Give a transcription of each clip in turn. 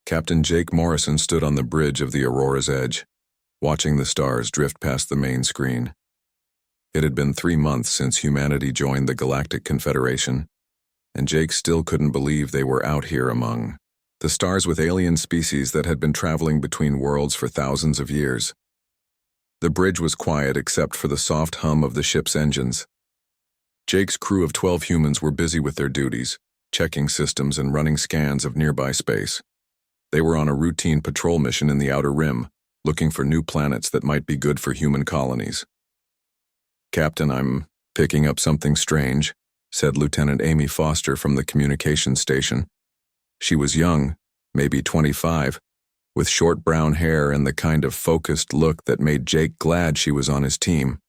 Captain Jake Morrison stood on the bridge of the Aurora's edge, watching the stars drift past the main screen. It had been 3 months since humanity joined the Galactic Confederation, and Jake still couldn't believe they were out here among the stars with alien species that had been traveling between worlds for thousands of years. The bridge was quiet except for the soft hum of the ship's engines. Jake's crew of 12 humans were busy with their duties, checking systems and running scans of nearby space. They were on a routine patrol mission in the Outer Rim, looking for new planets that might be good for human colonies. "Captain, I'm picking up something strange," said Lieutenant Amy Foster from the communications station. She was young, maybe 25, with short brown hair and the kind of focused look that made Jake glad she was on his team.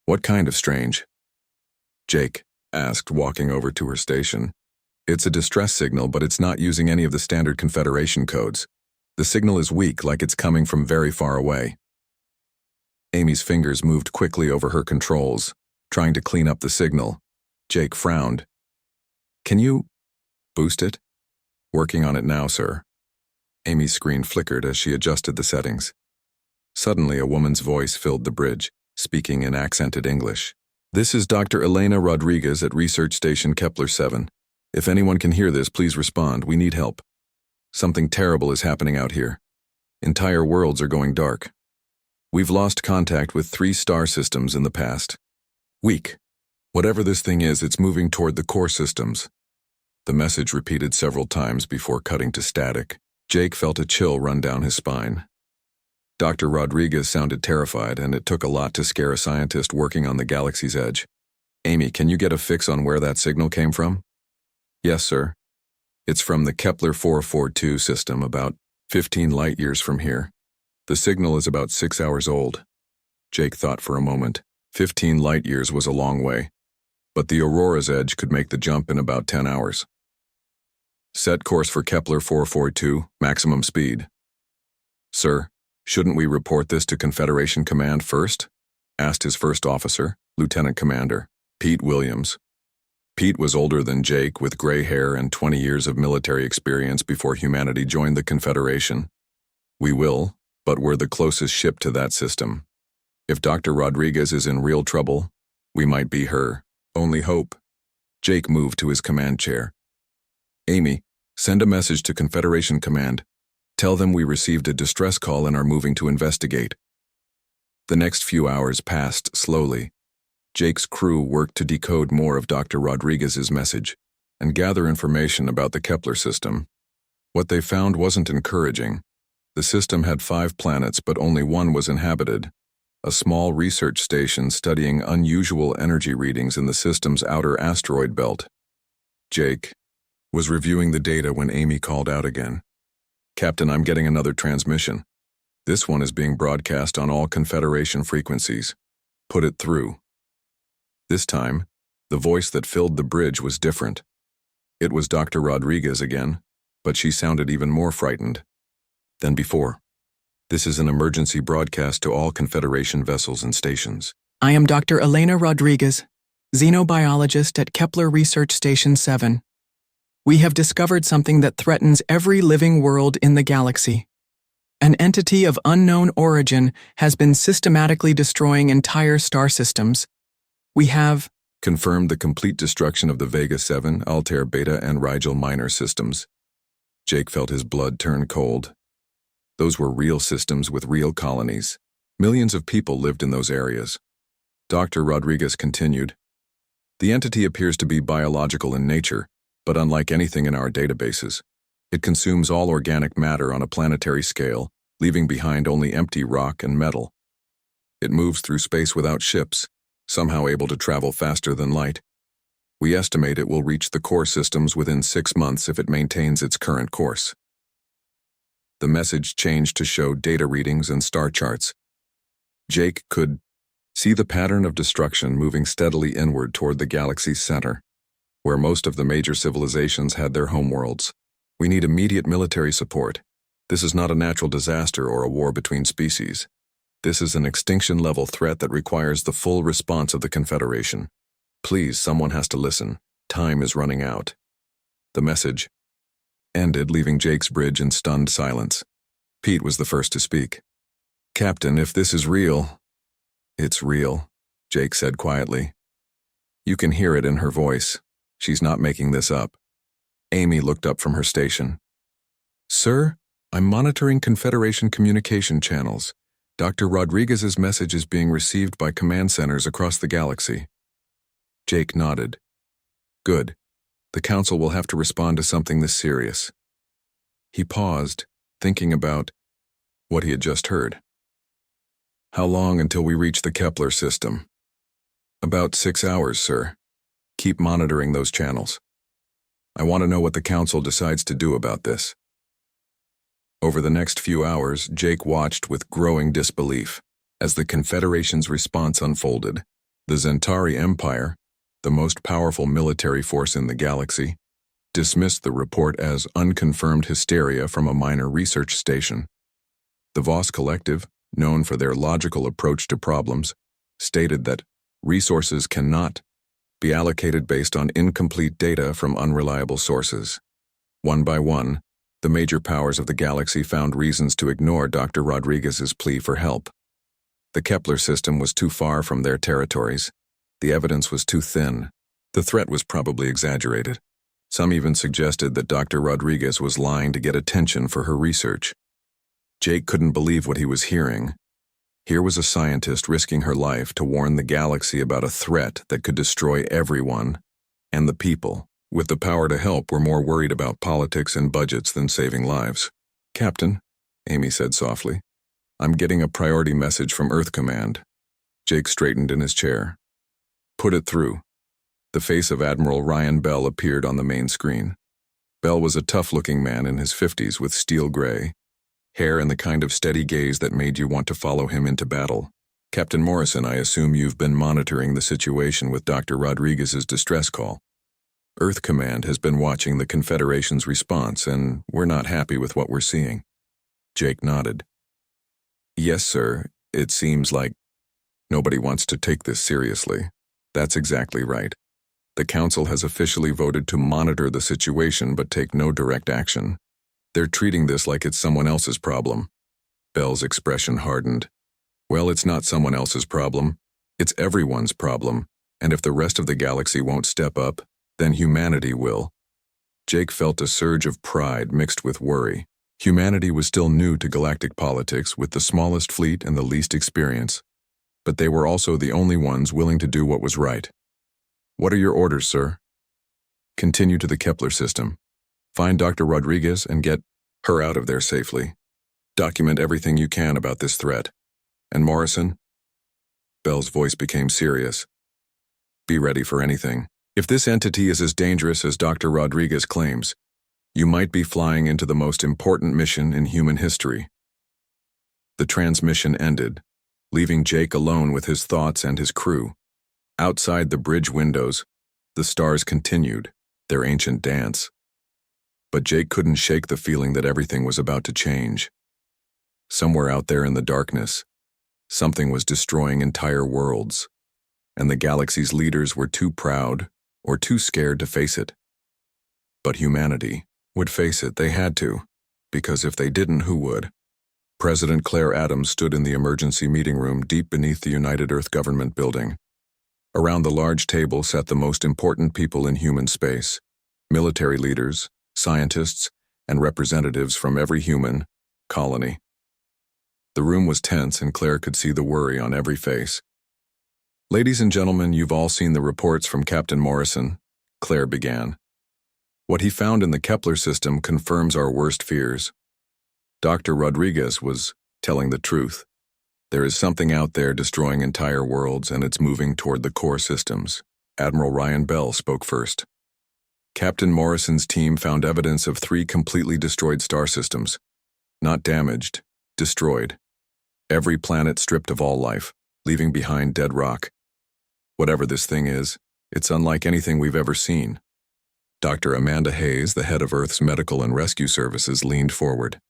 "What kind of strange?" Jake asked, walking over to her station. "It's a distress signal, but it's not using any of the standard Confederation codes. The signal is weak, like it's coming from very far away." Amy's fingers moved quickly over her controls, trying to clean up the signal. Jake frowned. "Can you boost it?" "Working on it now, sir." Amy's screen flickered as she adjusted the settings. Suddenly, a woman's voice filled the bridge, speaking in accented English. "This is Dr. Elena Rodriguez at Research Station Kepler 7. If anyone can hear this, please respond. We need help. Something terrible is happening out here. Entire worlds are going dark. We've lost contact with 3 star systems in the past week. Whatever this thing is, it's moving toward the core systems." The message repeated several times before cutting to static. Jake felt a chill run down his spine. Dr. Rodriguez sounded terrified, and it took a lot to scare a scientist working on the galaxy's edge. "Amy, can you get a fix on where that signal came from?" "Yes, sir. It's from the Kepler 442 system, about 15 light-years from here. The signal is about 6 hours old." Jake thought for a moment. 15 light-years was a long way, but the Aurora's edge could make the jump in about 10 hours. "Set course for Kepler 442, maximum speed." "Sir, shouldn't we report this to Confederation Command first?" asked his first officer, Lieutenant Commander Pete Williams. Pete was older than Jake, with gray hair and 20 years of military experience before humanity joined the Confederation. "We will, but we're the closest ship to that system. If Dr. Rodriguez is in real trouble, we might be her only hope." Jake moved to his command chair. "Amy, send a message to Confederation Command. Tell them we received a distress call and are moving to investigate." The next few hours passed slowly. Jake's crew worked to decode more of Dr. Rodriguez's message and gather information about the Kepler system. What they found wasn't encouraging. The system had 5 planets, but only 1 was inhabited. A small research station studying unusual energy readings in the system's outer asteroid belt. Jake was reviewing the data when Amy called out again. "Captain, I'm getting another transmission. This one is being broadcast on all Confederation frequencies. Put it through." This time, the voice that filled the bridge was different. It was Dr. Rodriguez again, but she sounded even more frightened than before. "This is an emergency broadcast to all Confederation vessels and stations." "I am Dr. Elena Rodriguez, xenobiologist at Kepler Research Station 7. We have discovered something that threatens every living world in the galaxy. An entity of unknown origin has been systematically destroying entire star systems. We have confirmed the complete destruction of the Vega 7, Altair Beta, and Rigel Minor systems. Jake felt his blood turn cold. Those were real systems with real colonies. Millions of people lived in those areas. Dr. Rodriguez continued. "The entity appears to be biological in nature, but unlike anything in our databases, it consumes all organic matter on a planetary scale, leaving behind only empty rock and metal. It moves through space without ships, somehow able to travel faster than light. We estimate it will reach the core systems within 6 months if it maintains its current course." The message changed to show data readings and star charts. Jake could see the pattern of destruction moving steadily inward toward the galaxy's center, where most of the major civilizations had their homeworlds. "We need immediate military support. This is not a natural disaster or a war between species. This is an extinction-level threat that requires the full response of the Confederation. Please, someone has to listen. Time is running out." The message ended, leaving Jake's bridge in stunned silence. Pete was the first to speak. "Captain, if this is real..." "It's real," Jake said quietly. You can hear it in her voice. She's not making this up. Amy looked up from her station. "Sir, I'm monitoring Confederation communication channels. Dr. Rodriguez's message is being received by command centers across the galaxy." Jake nodded. "Good. The Council will have to respond to something this serious." He paused, thinking about what he had just heard. "How long until we reach the Kepler system?" "About 6 hours, sir. Keep monitoring those channels. I want to know what the Council decides to do about this." Over the next few hours, Jake watched with growing disbelief as the Confederation's response unfolded. The Zentari Empire, the most powerful military force in the galaxy, dismissed the report as unconfirmed hysteria from a minor research station. The Voss Collective, known for their logical approach to problems, stated that resources cannot be allocated based on incomplete data from unreliable sources. One by one, the major powers of the galaxy found reasons to ignore Dr. Rodriguez's plea for help. The Kepler system was too far from their territories. The evidence was too thin. The threat was probably exaggerated. Some even suggested that Dr. Rodriguez was lying to get attention for her research. Jake couldn't believe what he was hearing. Here was a scientist risking her life to warn the galaxy about a threat that could destroy everyone, and the people, with the power to help, were more worried about politics and budgets than saving lives. "Captain," Amy said softly, "I'm getting a priority message from Earth Command." Jake straightened in his chair. "Put it through." The face of Admiral Ryan Bell appeared on the main screen. Bell was a tough-looking man in his 50s with steel gray hair and the kind of steady gaze that made you want to follow him into battle. "Captain Morrison, I assume you've been monitoring the situation with Dr. Rodriguez's distress call. Earth Command has been watching the Confederation's response, and we're not happy with what we're seeing." Jake nodded. "Yes, sir. It seems like nobody wants to take this seriously." "That's exactly right. The Council has officially voted to monitor the situation but take no direct action. They're treating this like it's someone else's problem." Bell's expression hardened. "Well, it's not someone else's problem. It's everyone's problem, and if the rest of the galaxy won't step up, then humanity will." Jake felt a surge of pride mixed with worry. Humanity was still new to galactic politics, with the smallest fleet and the least experience. But they were also the only ones willing to do what was right. "What are your orders, sir?" "Continue to the Kepler system. Find Dr. Rodriguez and get her out of there safely. Document everything you can about this threat. And Morrison?" Bell's voice became serious. "Be ready for anything. If this entity is as dangerous as Dr. Rodriguez claims, you might be flying into the most important mission in human history." The transmission ended, leaving Jake alone with his thoughts and his crew. Outside the bridge windows, the stars continued their ancient dance. But Jake couldn't shake the feeling that everything was about to change. Somewhere out there in the darkness, something was destroying entire worlds, and the galaxy's leaders were too proud or too scared to face it. But humanity would face it. They had to, because if they didn't, who would? President Claire Adams stood in the emergency meeting room deep beneath the United Earth Government building. Around the large table sat the most important people in human space: military leaders, scientists, and representatives from every human colony. The room was tense, and Claire could see the worry on every face. "Ladies and gentlemen, you've all seen the reports from Captain Morrison," Claire began. "What he found in the Kepler system confirms our worst fears. Dr. Rodriguez was telling the truth. There is something out there destroying entire worlds, and it's moving toward the core systems." Admiral Ryan Bell spoke first. "Captain Morrison's team found evidence of 3 completely destroyed star systems. Not damaged, destroyed. Every planet stripped of all life, leaving behind dead rock. Whatever this thing is, it's unlike anything we've ever seen." Dr. Amanda Hayes, the head of Earth's Medical and Rescue Services, leaned forward.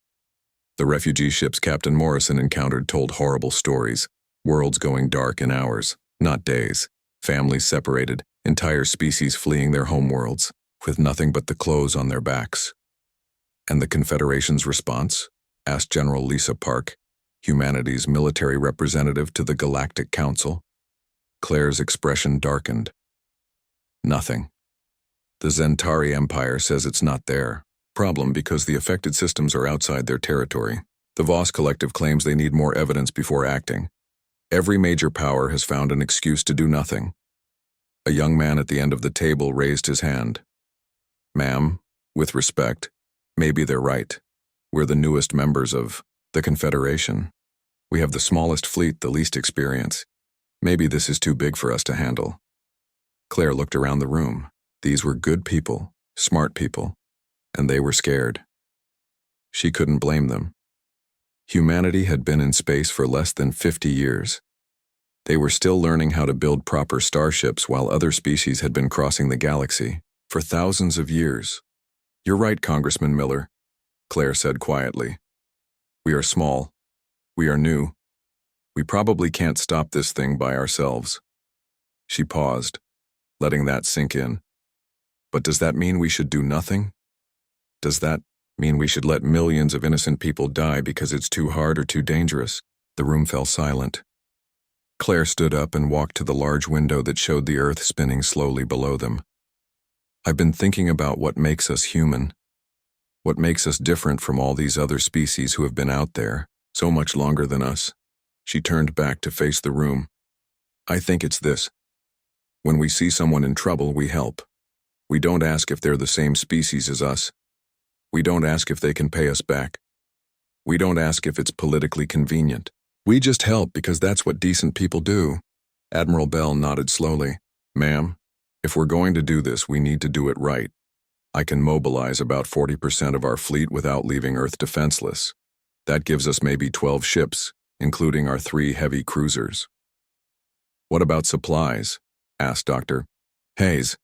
"The refugee ships Captain Morrison encountered told horrible stories, worlds going dark in hours, not days, families separated, entire species fleeing their homeworlds, with nothing but the clothes on their backs. And the Confederation's response? Asked General Lisa Park, humanity's military representative to the Galactic Council. Claire's expression darkened. Nothing. The Zentari Empire says it's not their problem because the affected systems are outside their territory. The Voss Collective claims they need more evidence before acting. Every major power has found an excuse to do nothing. A young man at the end of the table raised his hand. Ma'am, with respect, maybe they're right. We're the newest members of the Confederation. We have the smallest fleet, the least experience. Maybe this is too big for us to handle. Claire looked around the room. These were good people, smart people, and they were scared. She couldn't blame them. Humanity had been in space for less than 50 years. They were still learning how to build proper starships while other species had been crossing the galaxy for thousands of years. You're right, Congressman Miller, Claire said quietly. We are small. We are new. We probably can't stop this thing by ourselves. She paused, letting that sink in. But does that mean we should do nothing? Does that mean we should let millions of innocent people die because it's too hard or too dangerous? The room fell silent. Claire stood up and walked to the large window that showed the Earth spinning slowly below them. I've been thinking about what makes us human. What makes us different from all these other species who have been out there so much longer than us. She turned back to face the room. I think it's this. When we see someone in trouble, we help. We don't ask if they're the same species as us. We don't ask if they can pay us back. We don't ask if it's politically convenient. We just help because that's what decent people do. Admiral Bell nodded slowly. Ma'am, if we're going to do this, we need to do it right. I can mobilize about 40% of our fleet without leaving Earth defenseless. That gives us maybe 12 ships, including our 3 heavy cruisers. What about supplies? Asked Dr. Hayes.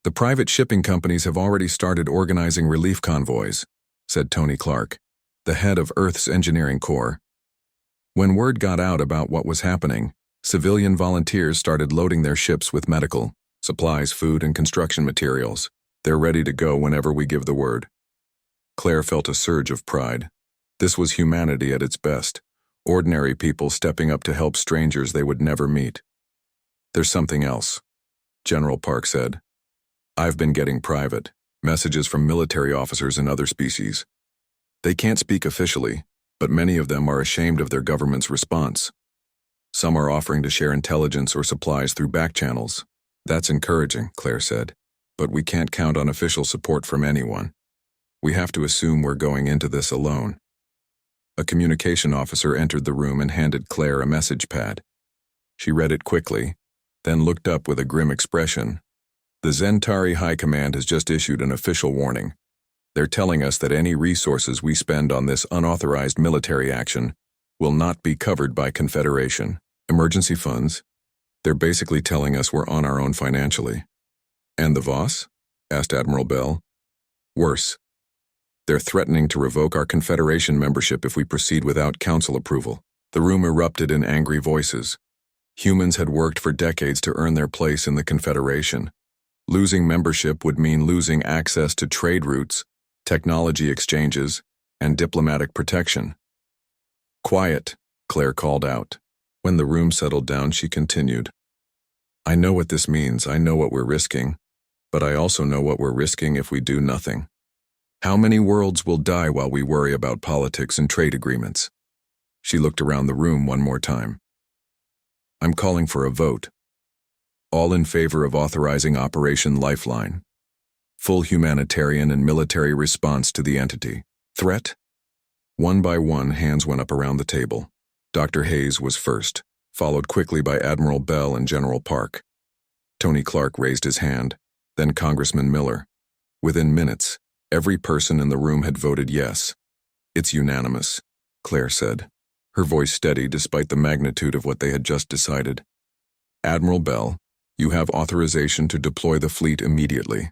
The private shipping companies have already started organizing relief convoys, said Tony Clark, the head of Earth's engineering corps. When word got out about what was happening, civilian volunteers started loading their ships with medical, supplies, food, and construction materials. They're ready to go whenever we give the word. Claire felt a surge of pride. This was humanity at its best, ordinary people stepping up to help strangers they would never meet. There's something else, General Park said. I've been getting private messages from military officers and other species. They can't speak officially, but many of them are ashamed of their government's response. Some are offering to share intelligence or supplies through back channels. That's encouraging, Claire said, but we can't count on official support from anyone. We have to assume we're going into this alone. A communication officer entered the room and handed Claire a message pad. She read it quickly, then looked up with a grim expression. The Zentari High Command has just issued an official warning. They're telling us that any resources we spend on this unauthorized military action will not be covered by Confederation emergency funds. They're basically telling us we're on our own financially. And the Voss? Asked Admiral Bell. Worse. They're threatening to revoke our Confederation membership if we proceed without Council approval. The room erupted in angry voices. Humans had worked for decades to earn their place in the Confederation. Losing membership would mean losing access to trade routes, technology exchanges, and diplomatic protection. Quiet, Claire called out. When the room settled down, she continued. I know what this means. I know what we're risking, but I also know what we're risking if we do nothing. How many worlds will die while we worry about politics and trade agreements? She looked around the room one more time. I'm calling for a vote. All in favor of authorizing Operation Lifeline. Full humanitarian and military response to the entity. Threat? One by one, hands went up around the table. Dr. Hayes was first, followed quickly by Admiral Bell and General Park. Tony Clark raised his hand, then Congressman Miller. Within minutes, every person in the room had voted yes. It's unanimous, Claire said, her voice steady despite the magnitude of what they had just decided. Admiral Bell, you have authorization to deploy the fleet immediately.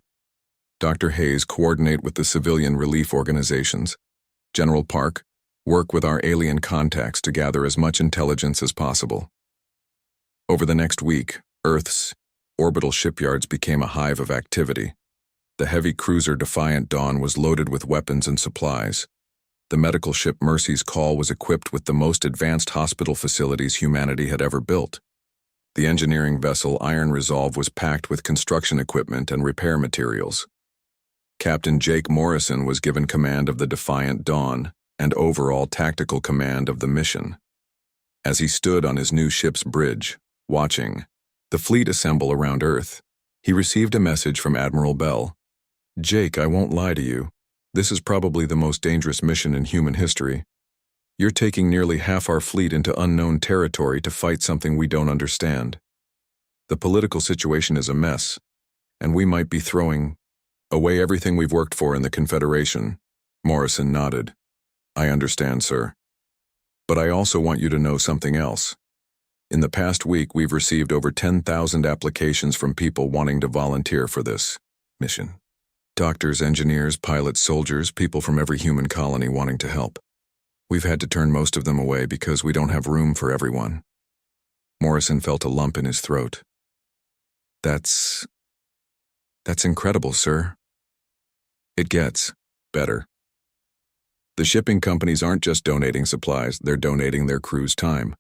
Dr. Hayes, coordinate with the civilian relief organizations. General Park, work with our alien contacts to gather as much intelligence as possible. Over the next week, Earth's orbital shipyards became a hive of activity. The heavy cruiser Defiant Dawn was loaded with weapons and supplies. The medical ship Mercy's Call was equipped with the most advanced hospital facilities humanity had ever built. The engineering vessel Iron Resolve was packed with construction equipment and repair materials. Captain Jake Morrison was given command of the Defiant Dawn and overall tactical command of the mission. As he stood on his new ship's bridge, watching the fleet assemble around Earth, he received a message from Admiral Bell. "Jake, I won't lie to you. This is probably the most dangerous mission in human history. You're taking nearly half our fleet into unknown territory to fight something we don't understand. The political situation is a mess, and we might be throwing away everything we've worked for in the Confederation." Morrison nodded. "I understand, sir. But I also want you to know something else. In the past week, we've received over 10,000 applications from people wanting to volunteer for this mission. Doctors, engineers, pilots, soldiers, people from every human colony wanting to help. We've had to turn most of them away because we don't have room for everyone." Morrison felt a lump in his throat. That's incredible, sir." "It gets better. The shipping companies aren't just donating supplies, they're donating their crew's time.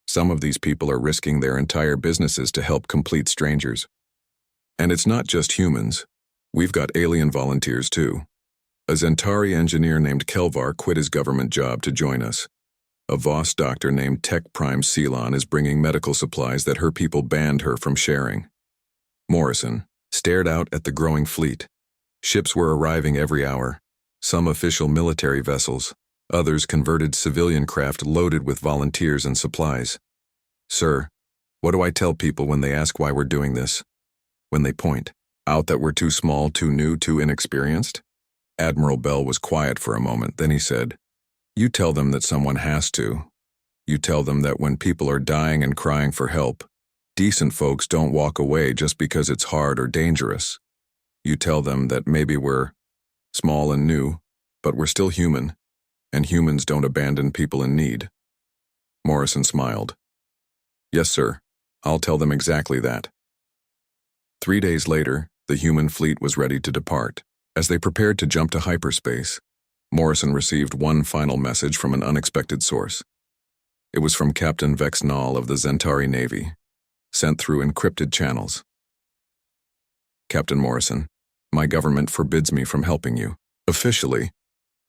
Some of these people are risking their entire businesses to help complete strangers. And it's not just humans. We've got alien volunteers too. A Zentari engineer named Kelvar quit his government job to join us. A Voss doctor named Tech Prime Ceylon is bringing medical supplies that her people banned her from sharing." Morrison stared out at the growing fleet. Ships were arriving every hour, some official military vessels, others converted civilian craft loaded with volunteers and supplies. "Sir, what do I tell people when they ask why we're doing this? When they point out that we're too small, too new, too inexperienced?" Admiral Bell was quiet for a moment, then he said, "You tell them that someone has to. You tell them that when people are dying and crying for help, decent folks don't walk away just because it's hard or dangerous. You tell them that maybe we're small and new, but we're still human, and humans don't abandon people in need." Morrison smiled. "Yes, sir. I'll tell them exactly that." 3 days later, the human fleet was ready to depart. As they prepared to jump to hyperspace, Morrison received one final message from an unexpected source. It was from Captain Vex Nall of the Zentari Navy, sent through encrypted channels. "Captain Morrison, my government forbids me from helping you, officially,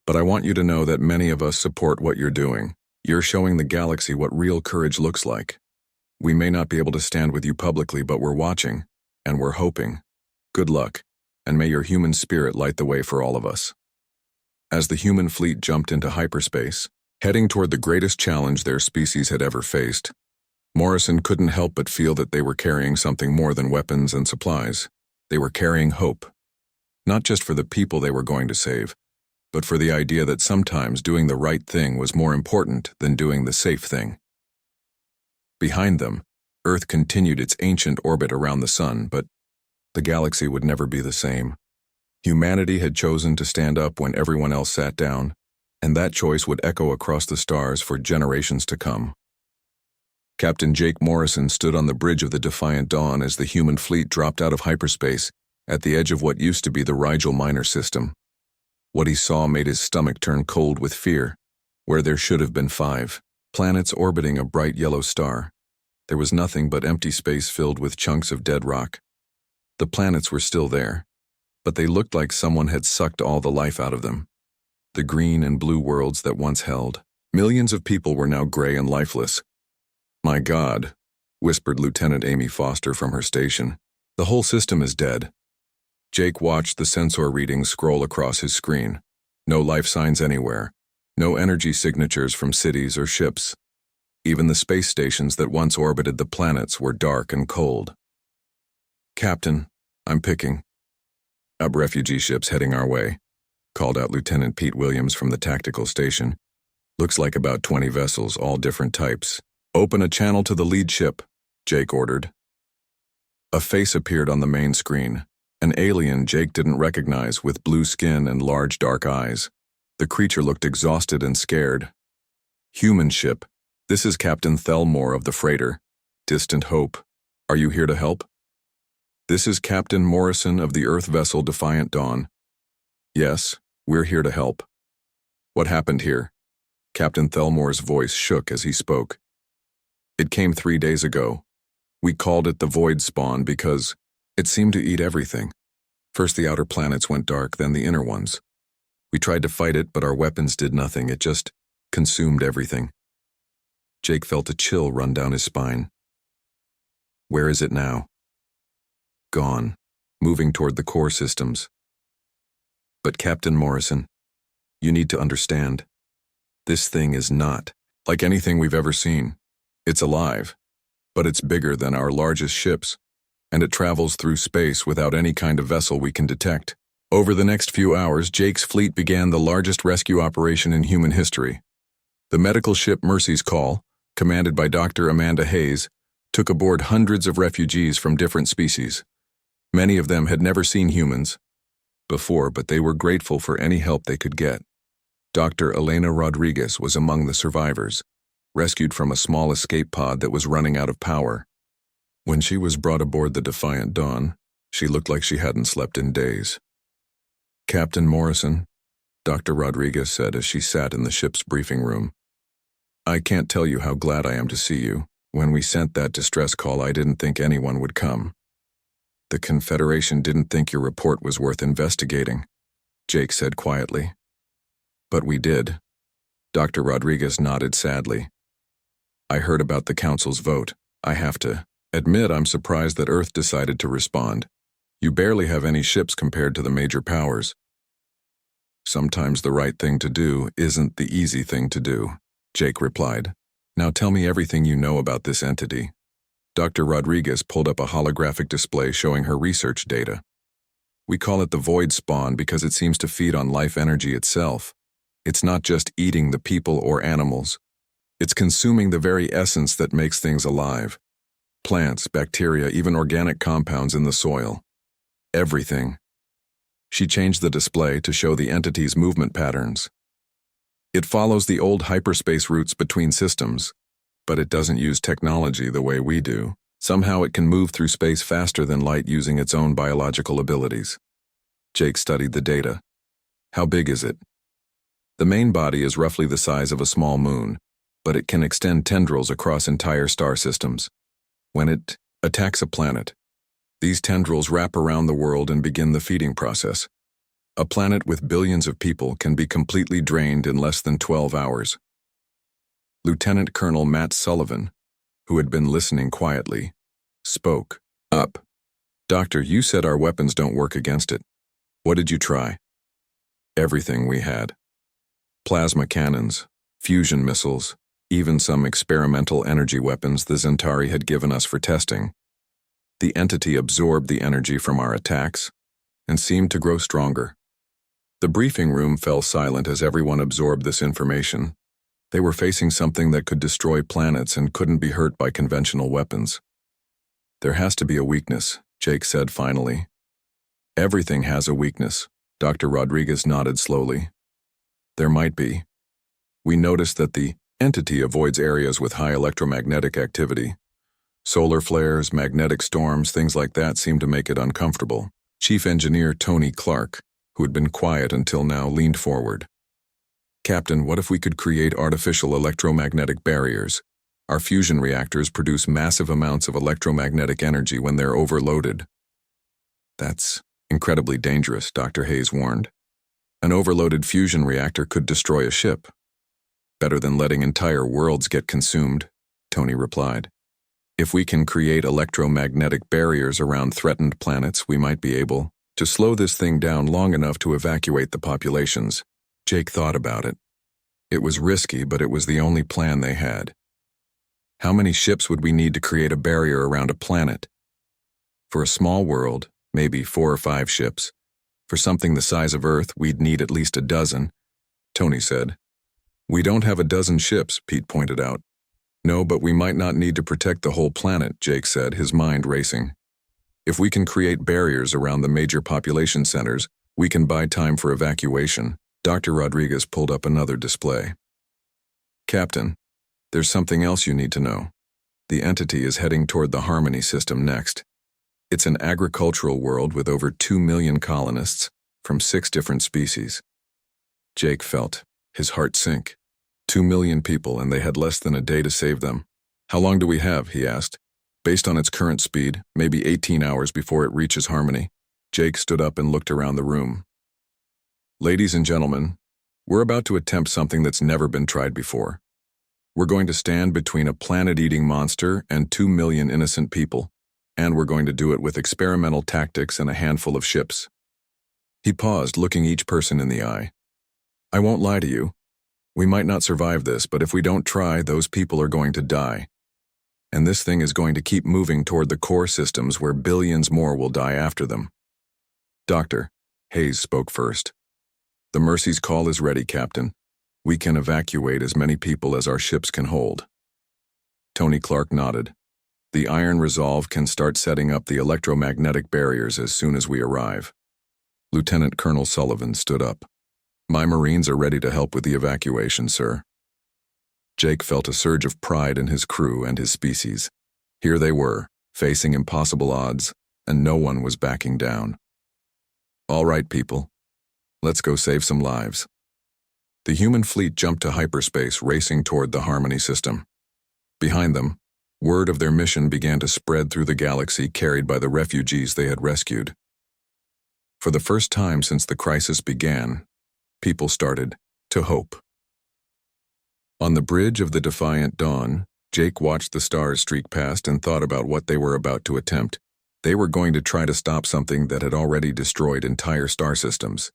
but I want you to know that many of us support what you're doing. You're showing the galaxy what real courage looks like. We may not be able to stand with you publicly, but we're watching, and we're hoping. Good luck, and may your human spirit light the way for all of us." As the human fleet jumped into hyperspace, heading toward the greatest challenge their species had ever faced, Morrison couldn't help but feel that they were carrying something more than weapons and supplies. They were carrying hope. Not just for the people they were going to save, but for the idea that sometimes doing the right thing was more important than doing the safe thing. Behind them, Earth continued its ancient orbit around the sun, but the galaxy would never be the same. Humanity had chosen to stand up when everyone else sat down, and that choice would echo across the stars for generations to come. Captain Jake Morrison stood on the bridge of the Defiant Dawn as the human fleet dropped out of hyperspace at the edge of what used to be the Rigel Minor System. What he saw made his stomach turn cold with fear, where there should have been 5 planets orbiting a bright yellow star. There was nothing but empty space filled with chunks of dead rock. The planets were still there, but they looked like someone had sucked all the life out of them. The green and blue worlds that once held millions of people were now gray and lifeless. "My God," whispered Lieutenant Amy Foster from her station. "The whole system is dead." Jake watched the sensor readings scroll across his screen. No life signs anywhere. No energy signatures from cities or ships. Even the space stations that once orbited the planets were dark and cold. "Captain, I'm picking up refugee ships heading our way," called out Lieutenant Pete Williams from the tactical station. "Looks like about 20 vessels, all different types. Open a channel to the lead ship," Jake ordered. A face appeared on the main screen. An alien Jake didn't recognize, with blue skin and large dark eyes. The creature looked exhausted and scared. "Human ship, this is Captain Thelmore of the freighter. Distant Hope. Are you here to help?" This is Captain Morrison of the Earth vessel Defiant Dawn. Yes, we're here to help. What happened here? Captain Thelmore's voice shook as he spoke. It came 3 days ago. We called it the Void Spawn because it seemed to eat everything. First the outer planets went dark, then the inner ones. We tried to fight it, but our weapons did nothing. It just consumed everything. Jake felt a chill run down his spine. Where is it now? Gone, moving toward the core systems. But Captain Morrison, you need to understand. This thing is not like anything we've ever seen. It's alive, but it's bigger than our largest ships, and it travels through space without any kind of vessel we can detect. Over the next few hours, Jake's fleet began the largest rescue operation in human history. The medical ship Mercy's Call, commanded by Dr. Amanda Hayes, took aboard hundreds of refugees from different species. Many of them had never seen humans before, but they were grateful for any help they could get. Dr. Elena Rodriguez was among the survivors, rescued from a small escape pod that was running out of power. When she was brought aboard the Defiant Dawn, she looked like she hadn't slept in days. Captain Morrison, Dr. Rodriguez said as she sat in the ship's briefing room. I can't tell you how glad I am to see you. When we sent that distress call, I didn't think anyone would come. The Confederation didn't think your report was worth investigating, Jake said quietly. But we did. Dr. Rodriguez nodded sadly. I heard about the Council's vote. I have to admit I'm surprised that Earth decided to respond. You barely have any ships compared to the major powers. Sometimes the right thing to do isn't the easy thing to do, Jake replied. Now tell me everything you know about this entity. Dr. Rodriguez pulled up a holographic display showing her research data. We call it the Void Spawn because it seems to feed on life energy itself. It's not just eating the people or animals. It's consuming the very essence that makes things alive. Plants, bacteria, even organic compounds in the soil. Everything. She changed the display to show the entity's movement patterns. It follows the old hyperspace routes between systems, but it doesn't use technology the way we do. Somehow it can move through space faster than light using its own biological abilities. Jake studied the data. How big is it? The main body is roughly the size of a small moon, but it can extend tendrils across entire star systems. When it attacks a planet, these tendrils wrap around the world and begin the feeding process. A planet with billions of people can be completely drained in less than 12 hours. Lieutenant Colonel Matt Sullivan, who had been listening quietly, spoke up. Doctor, you said our weapons don't work against it. What did you try? Everything we had. Plasma cannons, fusion missiles, even some experimental energy weapons the Zentari had given us for testing. The entity absorbed the energy from our attacks and seemed to grow stronger. The briefing room fell silent as everyone absorbed this information. They were facing something that could destroy planets and couldn't be hurt by conventional weapons. There has to be a weakness, Jake said finally. Everything has a weakness, Dr. Rodriguez nodded slowly. There might be. We noticed that the entity avoids areas with high electromagnetic activity. Solar flares, magnetic storms, things like that seem to make it uncomfortable. Chief Engineer Tony Clark, who had been quiet until now, leaned forward. Captain, what if we could create artificial electromagnetic barriers? Our fusion reactors produce massive amounts of electromagnetic energy when they're overloaded. That's incredibly dangerous, Dr. Hayes warned. An overloaded fusion reactor could destroy a ship. Better than letting entire worlds get consumed, Tony replied. If we can create electromagnetic barriers around threatened planets, we might be able to slow this thing down long enough to evacuate the populations. Jake thought about it. It was risky, but it was the only plan they had. How many ships would we need to create a barrier around a planet? For a small world, maybe 4 or 5 ships. For something the size of Earth, we'd need at least a dozen, Tony said. We don't have a dozen ships, Pete pointed out. No, but we might not need to protect the whole planet, Jake said, his mind racing. If we can create barriers around the major population centers, we can buy time for evacuation. Dr. Rodriguez pulled up another display. Captain, there's something else you need to know. The entity is heading toward the Harmony system next. It's an agricultural world with over 2 million colonists from 6 different species. Jake felt his heart sink. 2 million people, and they had less than a day to save them. How long do we have? He asked. Based on its current speed, maybe 18 hours before it reaches Harmony. Jake stood up and looked around the room. Ladies and gentlemen, we're about to attempt something that's never been tried before. We're going to stand between a planet-eating monster and 2 million innocent people, and we're going to do it with experimental tactics and a handful of ships. He paused, looking each person in the eye. I won't lie to you. We might not survive this, but if we don't try, those people are going to die. And this thing is going to keep moving toward the core systems where billions more will die after them. Doctor, Hayes spoke first. The Mercy's call is ready, Captain. We can evacuate as many people as our ships can hold. Tony Clark nodded. The Iron Resolve can start setting up the electromagnetic barriers as soon as we arrive. Lieutenant Colonel Sullivan stood up. My Marines are ready to help with the evacuation, sir. Jake felt a surge of pride in his crew and his species. Here they were, facing impossible odds, and no one was backing down. All right, people. Let's go save some lives. The human fleet jumped to hyperspace, racing toward the Harmony system. Behind them, word of their mission began to spread through the galaxy, carried by the refugees they had rescued. For the first time since the crisis began, people started to hope. On the bridge of the Defiant Dawn, Jake watched the stars streak past and thought about what they were about to attempt. They were going to try to stop something that had already destroyed entire star systems,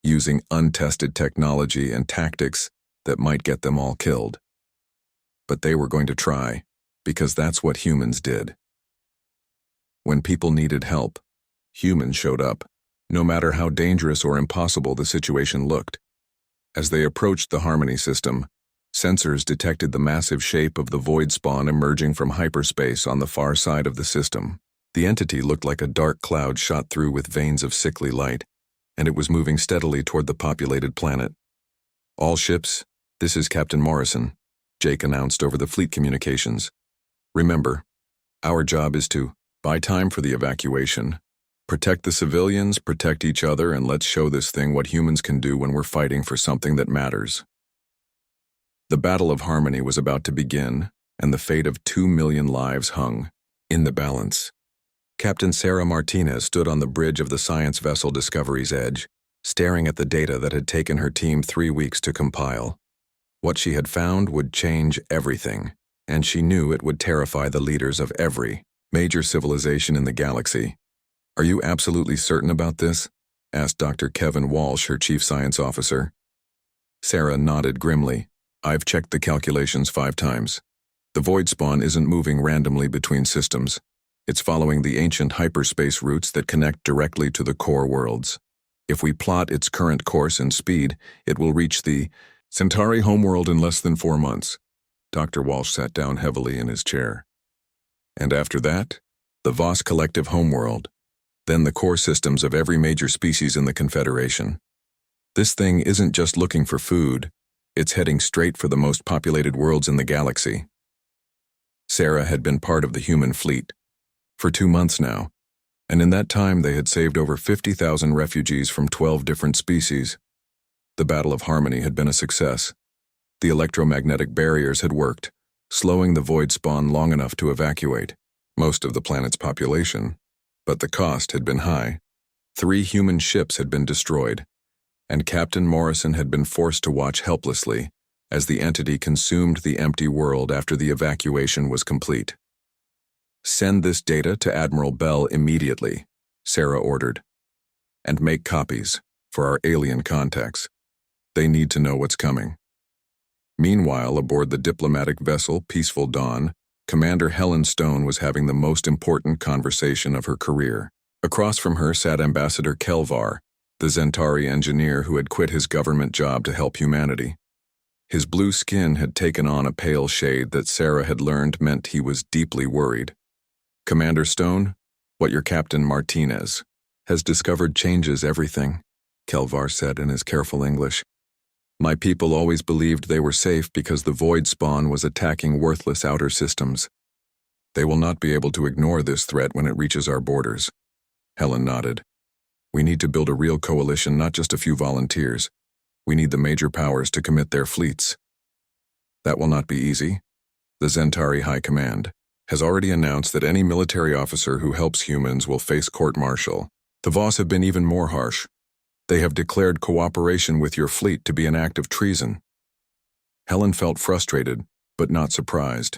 using untested technology and tactics that might get them all killed. But they were going to try, because that's what humans did. When people needed help, humans showed up, no matter how dangerous or impossible the situation looked. As they approached the Harmony system, sensors detected the massive shape of the void spawn emerging from hyperspace on the far side of the system. The entity looked like a dark cloud shot through with veins of sickly light, and it was moving steadily toward the populated planet. All ships, this is Captain Morrison, Jake announced over the fleet communications. Remember, our job is to buy time for the evacuation, protect the civilians, protect each other, and let's show this thing what humans can do when we're fighting for something that matters. The Battle of Harmony was about to begin, and the fate of 2 million lives hung in the balance. Captain Sarah Martinez stood on the bridge of the science vessel Discovery's Edge, staring at the data that had taken her team 3 weeks to compile. What she had found would change everything, and she knew it would terrify the leaders of every major civilization in the galaxy. Are you absolutely certain about this? Asked Dr. Kevin Walsh, her chief science officer. Sarah nodded grimly. I've checked the calculations 5 times. The void spawn isn't moving randomly between systems. It's following the ancient hyperspace routes that connect directly to the core worlds. If we plot its current course and speed, it will reach the Centauri homeworld in less than 4 months. Dr. Walsh sat down heavily in his chair. And after that, the Voss collective homeworld, then the core systems of every major species in the Confederation. This thing isn't just looking for food, it's heading straight for the most populated worlds in the galaxy. Sarah had been part of the human fleet for 2 months now, and in that time they had saved over 50,000 refugees from 12 different species. The Battle of Harmony had been a success. The electromagnetic barriers had worked, slowing the void spawn long enough to evacuate most of the planet's population, but the cost had been high. 3 human ships had been destroyed, and Captain Morrison had been forced to watch helplessly as the entity consumed the empty world after the evacuation was complete. Send this data to Admiral Bell immediately, Sarah ordered, and make copies for our alien contacts. They need to know what's coming. Meanwhile, aboard the diplomatic vessel Peaceful Dawn, Commander Helen Stone was having the most important conversation of her career. Across from her sat Ambassador Kelvar, the Zentari engineer who had quit his government job to help humanity. His blue skin had taken on a pale shade that Sarah had learned meant he was deeply worried. Commander Stone, what your Captain Martinez has discovered changes everything, Kelvar said in his careful English. My people always believed they were safe because the void spawn was attacking worthless outer systems. They will not be able to ignore this threat when it reaches our borders. Helen nodded. We need to build a real coalition, not just a few volunteers. We need the major powers to commit their fleets. That will not be easy. The Zentari High Command has already announced that any military officer who helps humans will face court-martial. The Voss have been even more harsh. They have declared cooperation with your fleet to be an act of treason. Helen felt frustrated, but not surprised.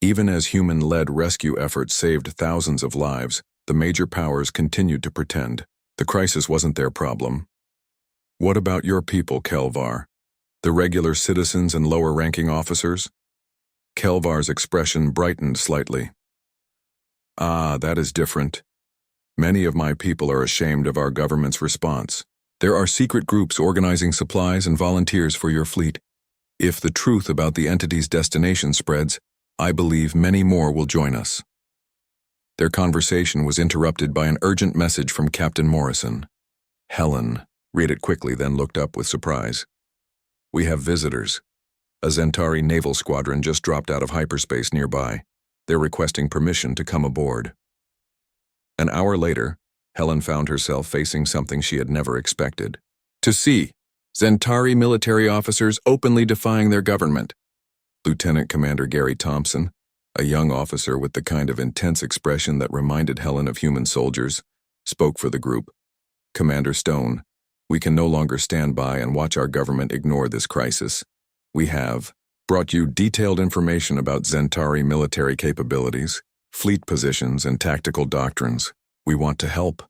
Even as human-led rescue efforts saved thousands of lives, the major powers continued to pretend the crisis wasn't their problem. What about your people, Kelvar? The regular citizens and lower-ranking officers? Kelvar's expression brightened slightly. Ah, that is different. Many of my people are ashamed of our government's response. There are secret groups organizing supplies and volunteers for your fleet. If the truth about the entity's destination spreads, I believe many more will join us. Their conversation was interrupted by an urgent message from Captain Morrison. Helen read it quickly, then looked up with surprise. We have visitors. A Zentari naval squadron just dropped out of hyperspace nearby. They're requesting permission to come aboard. An hour later, Helen found herself facing something she had never expected. To see Zentari military officers openly defying their government. Lieutenant Commander Gary Thompson, a young officer with the kind of intense expression that reminded Helen of human soldiers, spoke for the group. Commander Stone, we can no longer stand by and watch our government ignore this crisis. We have brought you detailed information about Zentari military capabilities, fleet positions, and tactical doctrines. We want to help.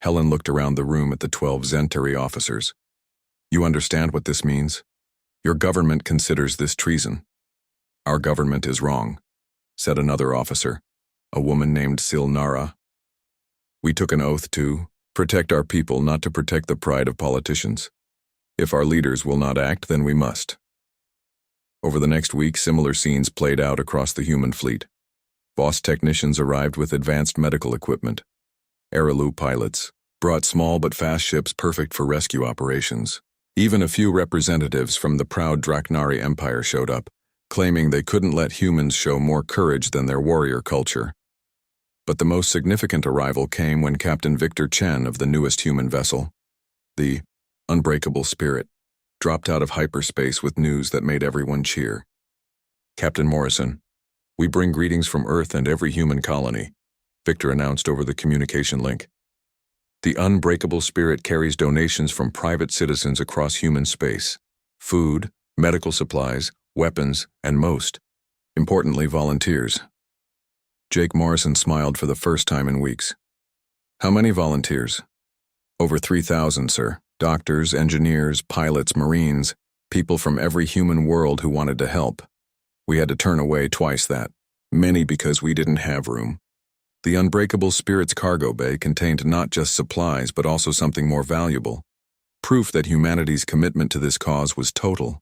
Helen looked around the room at the 12 Zentari officers. You understand what this means? Your government considers this treason. Our government is wrong, said another officer, a woman named Silnara. We took an oath to protect our people, not to protect the pride of politicians. If our leaders will not act, then we must. Over the next week, similar scenes played out across the human fleet. Voss technicians arrived with advanced medical equipment. Aralu pilots brought small but fast ships perfect for rescue operations. Even a few representatives from the proud Draknari Empire showed up, claiming they couldn't let humans show more courage than their warrior culture. But the most significant arrival came when Captain Victor Chen of the newest human vessel, the Unbreakable Spirit, dropped out of hyperspace with news that made everyone cheer. Captain Morrison, we bring greetings from Earth and every human colony, Victor announced over the communication link. The Unbreakable Spirit carries donations from private citizens across human space, food, medical supplies, weapons, and most importantly, volunteers. Jake Morrison smiled for the first time in weeks. How many volunteers? Over 3,000, sir. Doctors, engineers, pilots, Marines, people from every human world who wanted to help. We had to turn away twice that, many because we didn't have room. The Unbreakable Spirit's cargo bay contained not just supplies but also something more valuable, proof that humanity's commitment to this cause was total.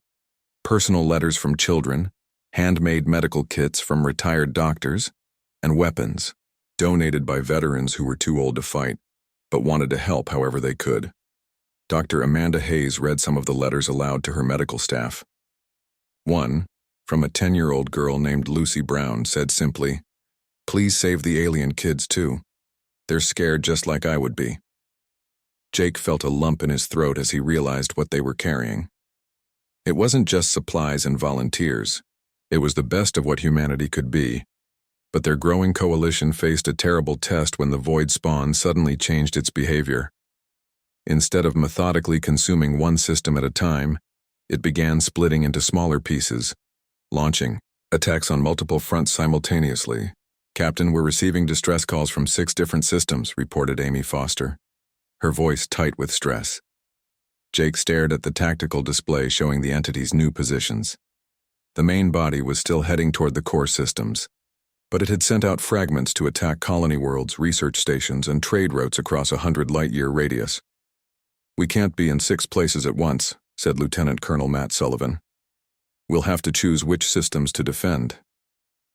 Personal letters from children, handmade medical kits from retired doctors, and weapons, donated by veterans who were too old to fight, but wanted to help however they could. Dr. Amanda Hayes read some of the letters aloud to her medical staff. One, from a 10-year-old girl named Lucy Brown, said simply, "Please save the alien kids too. They're scared just like I would be." Jake felt a lump in his throat as he realized what they were carrying. It wasn't just supplies and volunteers. It was the best of what humanity could be. But their growing coalition faced a terrible test when the void spawn suddenly changed its behavior. Instead of methodically consuming one system at a time, it began splitting into smaller pieces, launching attacks on multiple fronts simultaneously. "Captain, we're receiving distress calls from 6 different systems," reported Amy Foster, her voice tight with stress. Jake stared at the tactical display showing the entity's new positions. The main body was still heading toward the core systems, but it had sent out fragments to attack colony worlds, research stations, and trade routes across a 100-light-year radius. "We can't be in 6 places at once," said Lieutenant Colonel Matt Sullivan. "We'll have to choose which systems to defend."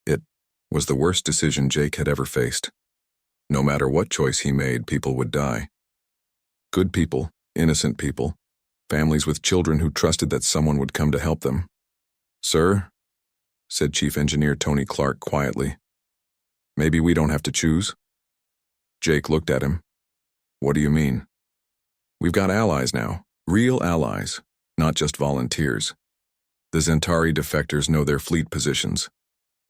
It was the worst decision Jake had ever faced. No matter what choice he made, people would die. Good people, innocent people, families with children who trusted that someone would come to help them. "Sir," said Chief Engineer Tony Clark quietly, Maybe we don't have to choose? Jake looked at him. What do you mean? We've got allies now, real allies, not just volunteers. The Zentari defectors know their fleet positions.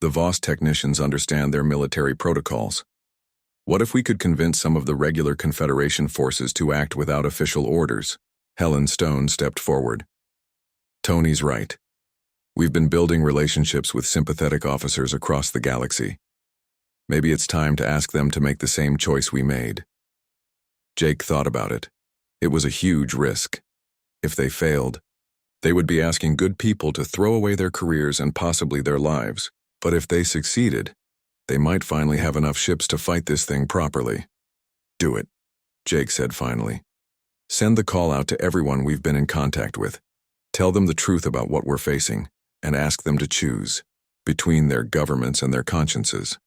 The Voss technicians understand their military protocols. What if we could convince some of the regular Confederation forces to act without official orders? Helen Stone stepped forward. Tony's right. We've been building relationships with sympathetic officers across the galaxy. Maybe it's time to ask them to make the same choice we made. Jake thought about it. It was a huge risk. If they failed, they would be asking good people to throw away their careers and possibly their lives. But if they succeeded, they might finally have enough ships to fight this thing properly. Do it, Jake said finally. Send the call out to everyone we've been in contact with. Tell them the truth about what we're facing, and ask them to choose between their governments and their consciences.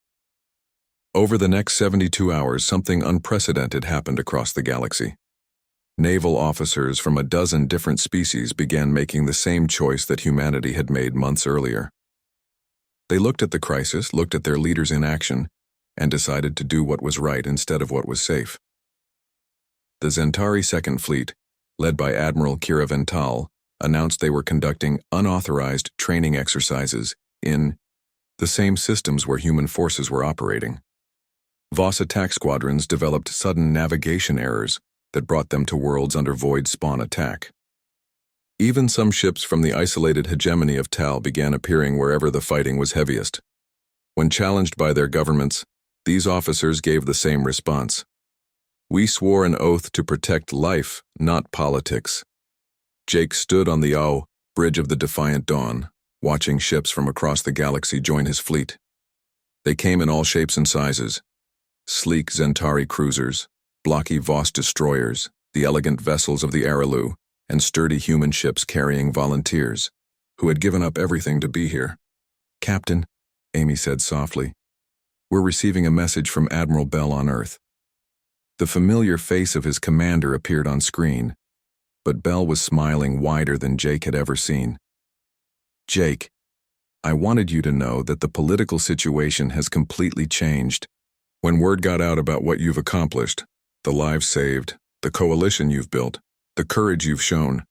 Over the next 72 hours, something unprecedented happened across the galaxy. Naval officers from a dozen different species began making the same choice that humanity had made months earlier. They looked at the crisis, looked at their leaders in action, and decided to do what was right instead of what was safe. The Zentari Second Fleet, led by Admiral Kira Vental, announced they were conducting unauthorized training exercises in the same systems where human forces were operating. Voss attack squadrons developed sudden navigation errors that brought them to worlds under void spawn attack. Even some ships from the isolated hegemony of Tal began appearing wherever the fighting was heaviest. When challenged by their governments, these officers gave the same response. We swore an oath to protect life, not politics. Jake stood on the bridge of the Defiant Dawn, watching ships from across the galaxy join his fleet. They came in all shapes and sizes. Sleek Zentari cruisers, blocky Voss destroyers, the elegant vessels of the Araloo, and sturdy human ships carrying volunteers, who had given up everything to be here. Captain, Amy said softly, we're receiving a message from Admiral Bell on Earth. The familiar face of his commander appeared on screen, but Bell was smiling wider than Jake had ever seen. Jake, I wanted you to know that the political situation has completely changed. When word got out about what you've accomplished, the lives saved, the coalition you've built, the courage you've shown,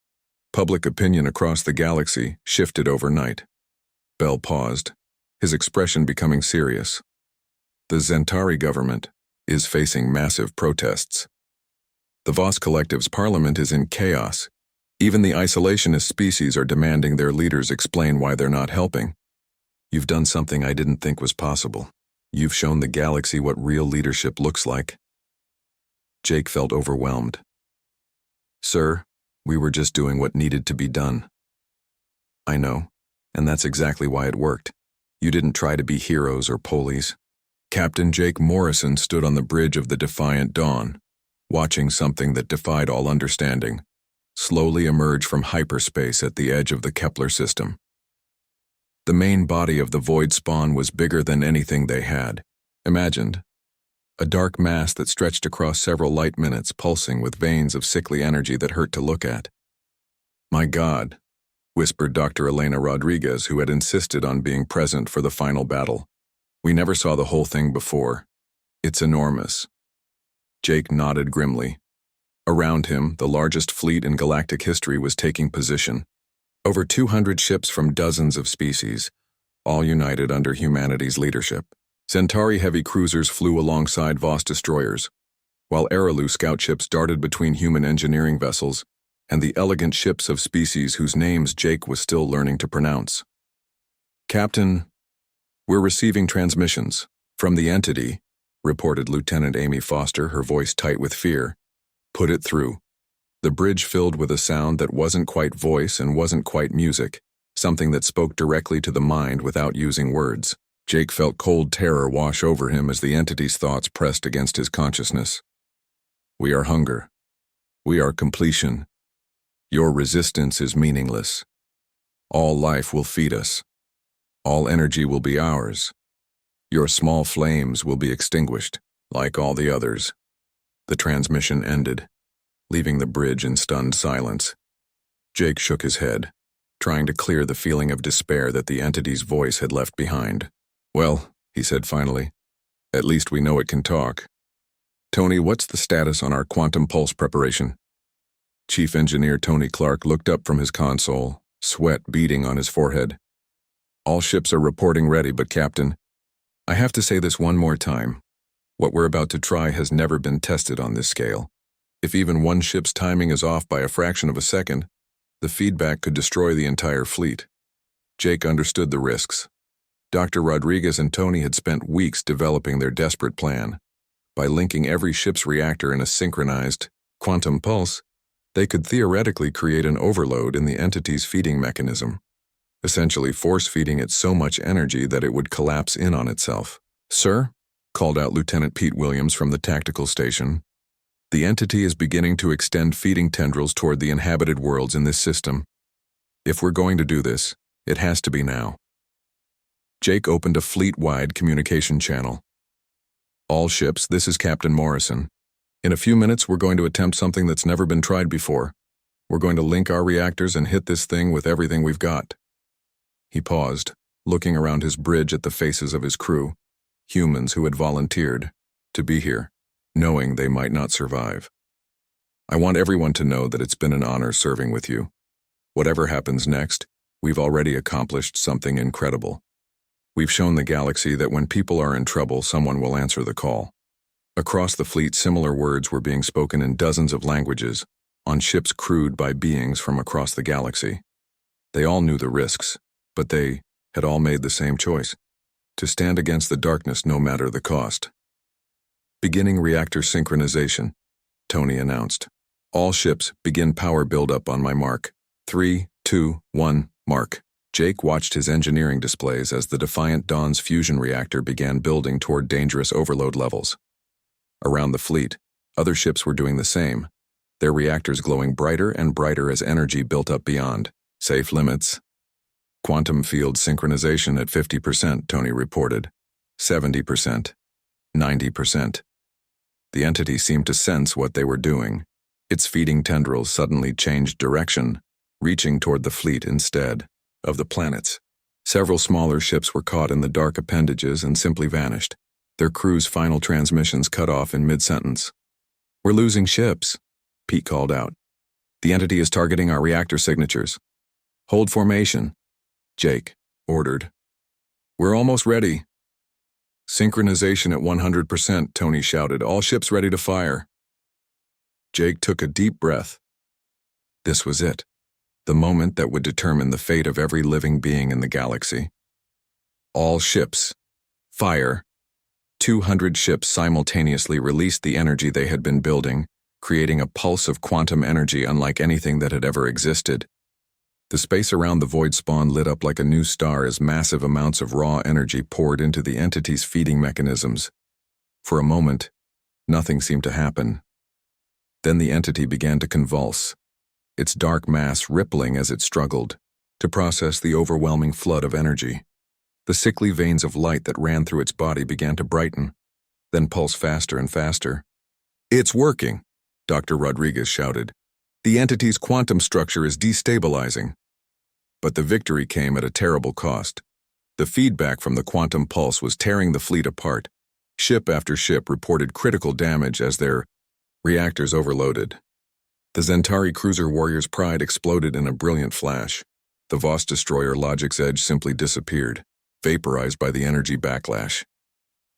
public opinion across the galaxy shifted overnight. Bell paused, his expression becoming serious. The Zentari government is facing massive protests. The Voss Collective's parliament is in chaos. Even the isolationist species are demanding their leaders explain why they're not helping. You've done something I didn't think was possible. You've shown the galaxy what real leadership looks like. Jake felt overwhelmed. Sir, we were just doing what needed to be done. I know, and that's exactly why it worked. You didn't try to be heroes or polies. Captain Jake Morrison stood on the bridge of the Defiant Dawn, watching something that defied all understanding slowly emerge from hyperspace at the edge of the Kepler system. The main body of the void spawn was bigger than anything they had imagined. A dark mass that stretched across several light minutes, pulsing with veins of sickly energy that hurt to look at. My God, whispered Dr. Elena Rodriguez, who had insisted on being present for the final battle. We never saw the whole thing before. It's enormous. Jake nodded grimly. Around him, the largest fleet in galactic history was taking position. Over 200 ships from dozens of species, all united under humanity's leadership. Centauri heavy cruisers flew alongside Voss destroyers, while Araloo scout ships darted between human engineering vessels and the elegant ships of species whose names Jake was still learning to pronounce. Captain, we're receiving transmissions from the entity, reported Lieutenant Amy Foster, her voice tight with fear. Put it through. The bridge filled with a sound that wasn't quite voice and wasn't quite music, something that spoke directly to the mind without using words. Jake felt cold terror wash over him as the entity's thoughts pressed against his consciousness. We are hunger. We are completion. Your resistance is meaningless. All life will feed us. All energy will be ours. Your small flames will be extinguished, like all the others. The transmission ended, leaving the bridge in stunned silence. Jake shook his head, trying to clear the feeling of despair that the entity's voice had left behind. Well, he said finally, At least we know it can talk. Tony, what's the status on our quantum pulse preparation? Chief Engineer Tony Clark looked up from his console, sweat beading on his forehead. All ships are reporting ready, but Captain, I have to say this one more time. What we're about to try has never been tested on this scale. If even one ship's timing is off by a fraction of a second, the feedback could destroy the entire fleet. Jake understood the risks. Dr. Rodriguez and Tony had spent weeks developing their desperate plan. By linking every ship's reactor in a synchronized quantum pulse, they could theoretically create an overload in the entity's feeding mechanism, essentially force-feeding it so much energy that it would collapse in on itself. "Sir," called out Lieutenant Pete Williams from the tactical station, "the entity is beginning to extend feeding tendrils toward the inhabited worlds in this system. If we're going to do this, it has to be now." Jake opened a fleet-wide communication channel. "All ships, this is Captain Morrison. In a few minutes, we're going to attempt something that's never been tried before. We're going to link our reactors and hit this thing with everything we've got." He paused, looking around his bridge at the faces of his crew, humans who had volunteered to be here, knowing they might not survive. "I want everyone to know that it's been an honor serving with you. Whatever happens next, we've already accomplished something incredible. We've shown the galaxy that when people are in trouble, someone will answer the call." Across the fleet, similar words were being spoken in dozens of languages, on ships crewed by beings from across the galaxy. They all knew the risks, but they had all made the same choice: to stand against the darkness no matter the cost. "Beginning reactor synchronization," Tony announced. "All ships begin power buildup on my mark. 3, 2, 1, mark." Jake watched his engineering displays as the Defiant Dawn's fusion reactor began building toward dangerous overload levels. Around the fleet, other ships were doing the same, their reactors glowing brighter and brighter as energy built up beyond safe limits. "Quantum field synchronization at 50%, Tony reported. 70%. 90%. The entity seemed to sense what they were doing. Its feeding tendrils suddenly changed direction, reaching toward the fleet instead of the planets. Several smaller ships were caught in the dark appendages and simply vanished, their crew's final transmissions cut off in mid-sentence. "We're losing ships," Pete called out. "The entity is targeting our reactor signatures. Hold formation," Jake ordered. "We're almost ready." "Synchronization at 100%, Tony shouted. "All ships ready to fire." Jake took a deep breath. This was it, the moment that would determine the fate of every living being in the galaxy. "All ships, fire." 200 ships simultaneously released the energy they had been building, creating a pulse of quantum energy unlike anything that had ever existed. The space around the void spawn lit up like a new star as massive amounts of raw energy poured into the entity's feeding mechanisms. For a moment, nothing seemed to happen. Then the entity began to convulse, its dark mass rippling as it struggled to process the overwhelming flood of energy. The sickly veins of light that ran through its body began to brighten, then pulse faster and faster. "It's working," Dr. Rodriguez shouted. "The entity's quantum structure is destabilizing." But the victory came at a terrible cost. The feedback from the quantum pulse was tearing the fleet apart. Ship after ship reported critical damage as their reactors overloaded. The Zentari cruiser Warrior's Pride exploded in a brilliant flash. The Voss destroyer Logic's Edge simply disappeared, vaporized by the energy backlash.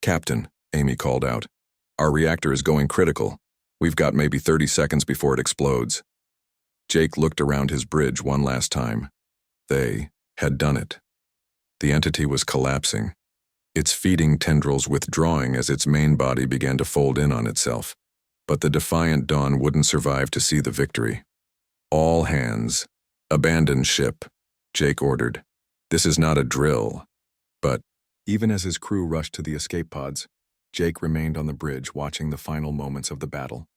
"Captain," Amy called out, "our reactor is going critical. We've got maybe 30 seconds before it explodes." Jake looked around his bridge one last time. They had done it. The entity was collapsing, its feeding tendrils withdrawing as its main body began to fold in on itself. But the Defiant Dawn wouldn't survive to see the victory. "All hands, abandon ship," Jake ordered. "This is not a drill." But even as his crew rushed to the escape pods, Jake remained on the bridge watching the final moments of the battle.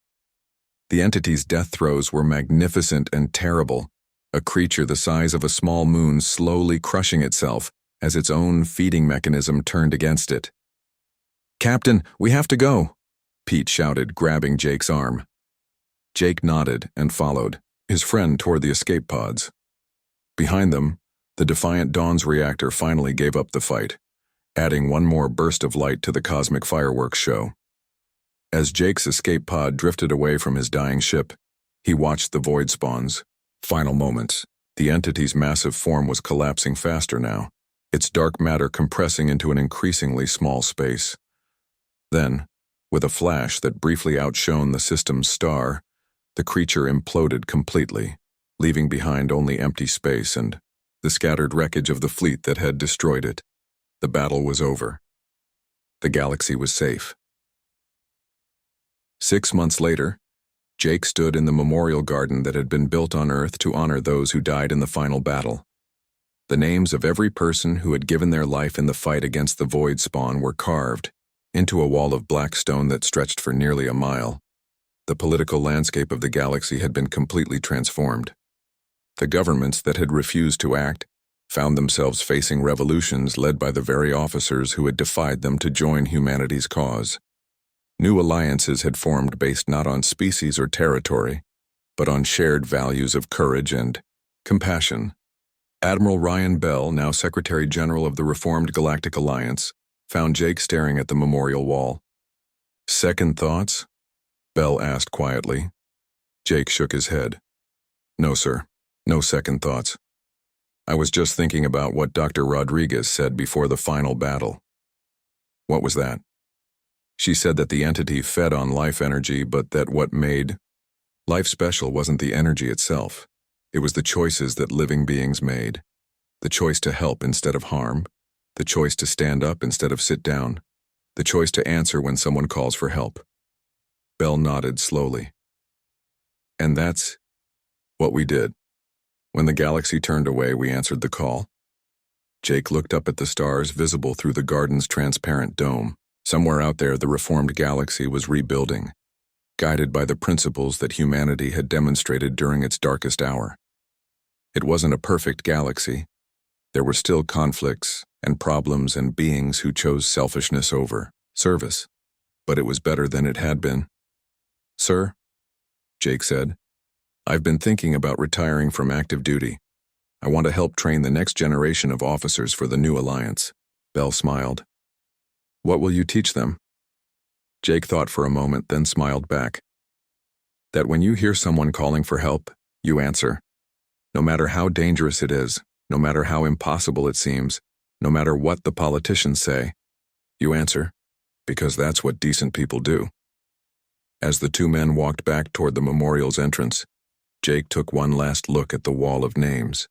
The entity's death throes were magnificent and terrible, a creature the size of a small moon slowly crushing itself as its own feeding mechanism turned against it. "Captain, we have to go," Pete shouted, grabbing Jake's arm. Jake nodded and followed, his friend toward the escape pods. Behind them, the Defiant Dawn's reactor finally gave up the fight. adding one more burst of light to the cosmic fireworks show. As Jake's escape pod drifted away from his dying ship, he watched the void spawn's final moments. The entity's massive form was collapsing faster now, its dark matter compressing into an increasingly small space. Then, with a flash that briefly outshone the system's star, the creature imploded completely, leaving behind only empty space and the scattered wreckage of the fleet that had destroyed it. The battle was over. The galaxy was safe. 6 months later, Jake stood in the memorial garden that had been built on Earth to honor those who died in the final battle. The names of every person who had given their life in the fight against the void spawn were carved into a wall of black stone that stretched for nearly a mile. The political landscape of the galaxy had been completely transformed. The governments that had refused to act found themselves facing revolutions led by the very officers who had defied them to join humanity's cause. New alliances had formed based not on species or territory, but on shared values of courage and compassion. Admiral Ryan Bell, now Secretary General of the Reformed Galactic Alliance, found Jake staring at the memorial wall. "Second thoughts?" Bell asked quietly. Jake shook his head. "No, sir. No second thoughts. I was just thinking about what Dr. Rodriguez said before the final battle." "What was that?" "She said that the entity fed on life energy, but that what made life special wasn't the energy itself. It was the choices that living beings made. The choice to help instead of harm. The choice to stand up instead of sit down. The choice to answer when someone calls for help." Bell nodded slowly. "And that's what we did. When the galaxy turned away, we answered the call." Jake looked up at the stars visible through the garden's transparent dome. Somewhere out there, the reformed galaxy was rebuilding, guided by the principles that humanity had demonstrated during its darkest hour. It wasn't a perfect galaxy. There were still conflicts and problems and beings who chose selfishness over service, but it was better than it had been. "Sir," Jake said, "I've been thinking about retiring from active duty. I want to help train the next generation of officers for the new alliance." Bell smiled. "What will you teach them?" Jake thought for a moment, then smiled back. "That when you hear someone calling for help, you answer. No matter how dangerous it is, no matter how impossible it seems, no matter what the politicians say, you answer, because that's what decent people do." As the two men walked back toward the memorial's entrance, Jake took one last look at the wall of names.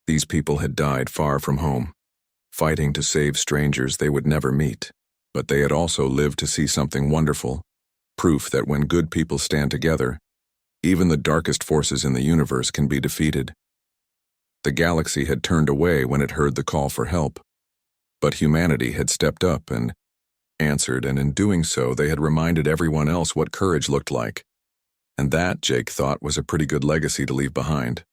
These people had died far from home, fighting to save strangers they would never meet, but they had also lived to see something wonderful, proof that when good people stand together, even the darkest forces in the universe can be defeated. The galaxy had turned away when it heard the call for help, but humanity had stepped up and answered, and in doing so they had reminded everyone else what courage looked like. And that, Jake thought, was a pretty good legacy to leave behind.